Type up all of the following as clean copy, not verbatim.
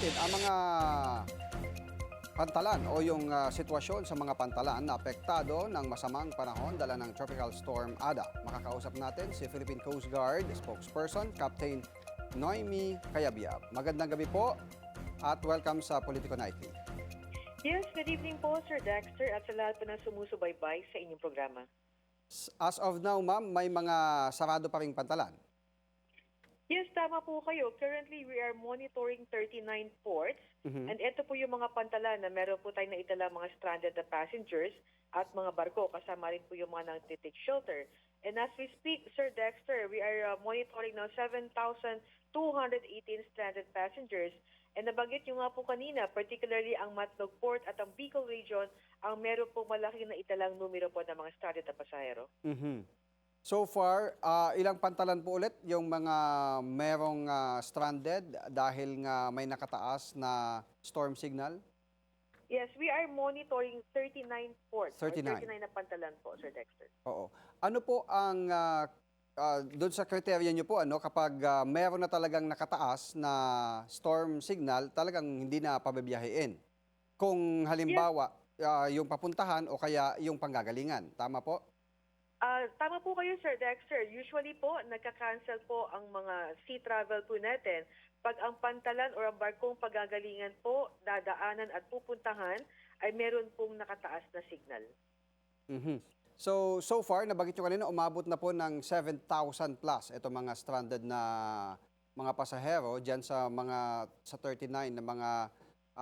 natin ang mga pantalan o yung sitwasyon sa mga pantalan na apektado ng masamang panahon dala ng Tropical Storm Ada. Makakausap natin si Philippine Coast Guard spokesperson Captain Noemi Cayabyab. Magandang gabi po at welcome sa Politico Nightly. Yes, good evening po, Sir Dexter, at sa lahat po ng sumusubaybay sa inyong programa. As of now, ma'am, may mga sarado pa ring pantalan. Yes, tama po kayo. Currently, we are monitoring 39 ports. And ito po yung mga pantalan na meron po tayong naitala mga stranded na passengers at mga barko. Kasama rin po yung mga nang-take shelter. And as we speak, Sir Dexter, we are monitoring now 7,218 stranded passengers. And nabanggit nyo nga po kanina, particularly ang Matnog Port at ang Bicol Region, ang meron po malaking na italang numero po ng mga stranded na pasahero. So far, ilang pantalan po ulit yung mga merong stranded dahil nga may nakataas na storm signal? Yes, we are monitoring 39 ports. 39. 39 na pantalan po, Sir Dexter. Oo. Ano po ang, doon sa kriteria nyo po, kapag meron na talagang nakataas na storm signal, talagang hindi na pababiyahin? Kung halimbawa, yung papuntahan o kaya yung panggagalingan. Tama po? Tama po kayo, Sir Dexter. Usually po, nagka-cancel po ang mga sea travel po natin pag ang pantalan o ang barkong pagagalingan po, dadaanan at pupuntahan ay meron pong nakataas na signal. So far, nabanggit nyo kanina, umabot na po ng 7,000 plus ito mga stranded na mga pasahero dyan sa 39 na mga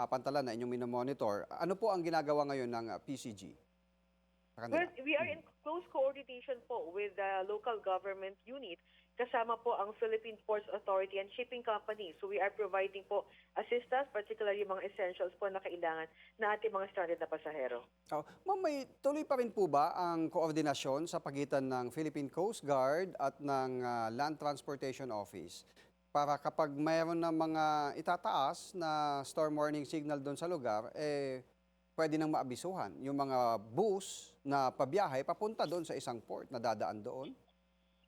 pantalan na inyong minomonitor. Ano po ang ginagawa ngayon ng PCG? Well, we are in close coordination po with the local government unit. Kasama po ang Philippine Ports Authority and shipping companies. So we are providing po assistance, particularly mga essentials po na kailangan na ating mga stranded na pasahero. Ma'am, may tuloy pa rin po ba ang koordinasyon sa pagitan ng Philippine Coast Guard at ng Land Transportation Office para kapag mayroon na mga itataas na storm warning signal doon sa lugar, pwede nang maabisuhan yung mga bus na pabiyahe papunta doon sa isang port na dadaan doon?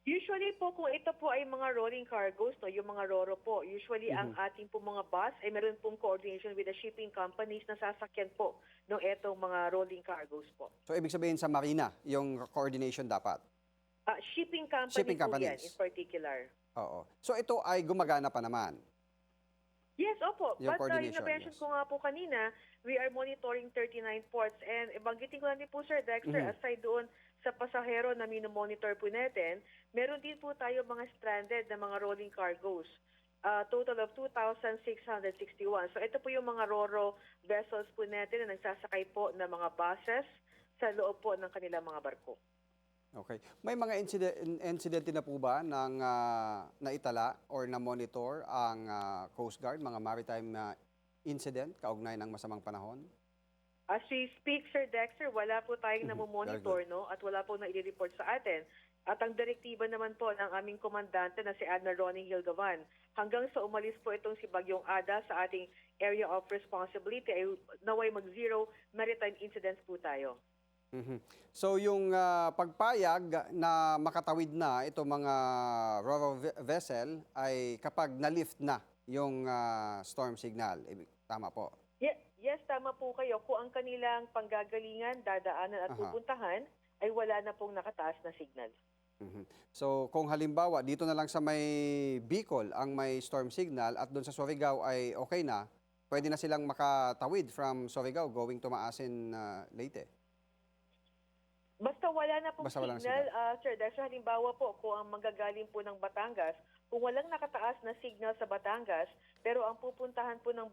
Usually po, kung ito po ay mga rolling cargoes, yung mga RORO po, usually ang ating po mga bus ay meron pong coordination with the shipping companies na sasakyan po ng etong mga rolling cargoes po. So, ibig sabihin sa marina, yung coordination dapat? Shipping companies po yan in particular. Oo. So, ito ay gumagana pa naman? Yes, opo. Yung But coordination, na-mention yes. ko nga po kanina, we are monitoring 39 ports. And banggitin ko lang din po, Sir Dexter, aside doon sa pasahero na minomonitor po natin, meron din po tayo mga stranded na mga rolling cargoes. Total of 2,661. So ito po yung mga RORO vessels po natin na nagsasakay po ng mga buses sa loob po ng kanilang mga barko. Okay. May mga incident na po ba ng naitala or na-monitor ang Coast Guard, mga maritime incident kaugnay ng masamang panahon? As we speak, Sir Dexter, wala po tayong namomonitor, no? At wala po na i-report sa atin. At ang direktiba naman po ng aming komandante na si Admiral Ronnie Hilgavan, hanggang sa umalis po itong si Bagyong Ada sa ating area of responsibility, ay naway mag-zero maritime incidents po tayo. So yung pagpayag na makatawid na ito mga RORO vessel ay kapag na-lift na yung storm signal. Tama po? Yes, tama po kayo. Kung ang kanilang panggagalingan, dadaanan at pupuntahan, ay wala na pong nakataas na signal. So kung halimbawa dito na lang sa may Bicol ang may storm signal at doon sa Surigao ay okay na, pwede na silang makatawid from Surigao going to Maasin, Leyte? Basta wala na pong Walang signal, Sir. Dahil sa halimbawa po, kung ang manggagaling po ng Batangas, kung walang nakataas na signal sa Batangas, pero ang pupuntahan po ng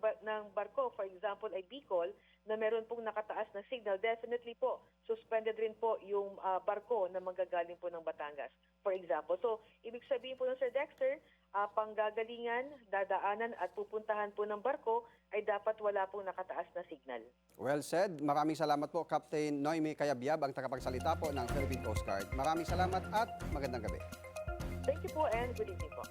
barko, for example, ay Bicol, na meron pong nakataas na signal, definitely po, suspended rin po yung barko na manggagaling po ng Batangas, for example. So, ibig sabihin po ng Sir Dexter, panggagalingan, dadaanan at pupuntahan po ng barko ay dapat wala pong nakataas na signal. Well said. Maraming salamat po, Captain Noemi Cayabyab, ang tagapagsalita po ng Philippine Coast Guard. Maraming salamat at magandang gabi. Thank you po and good evening po.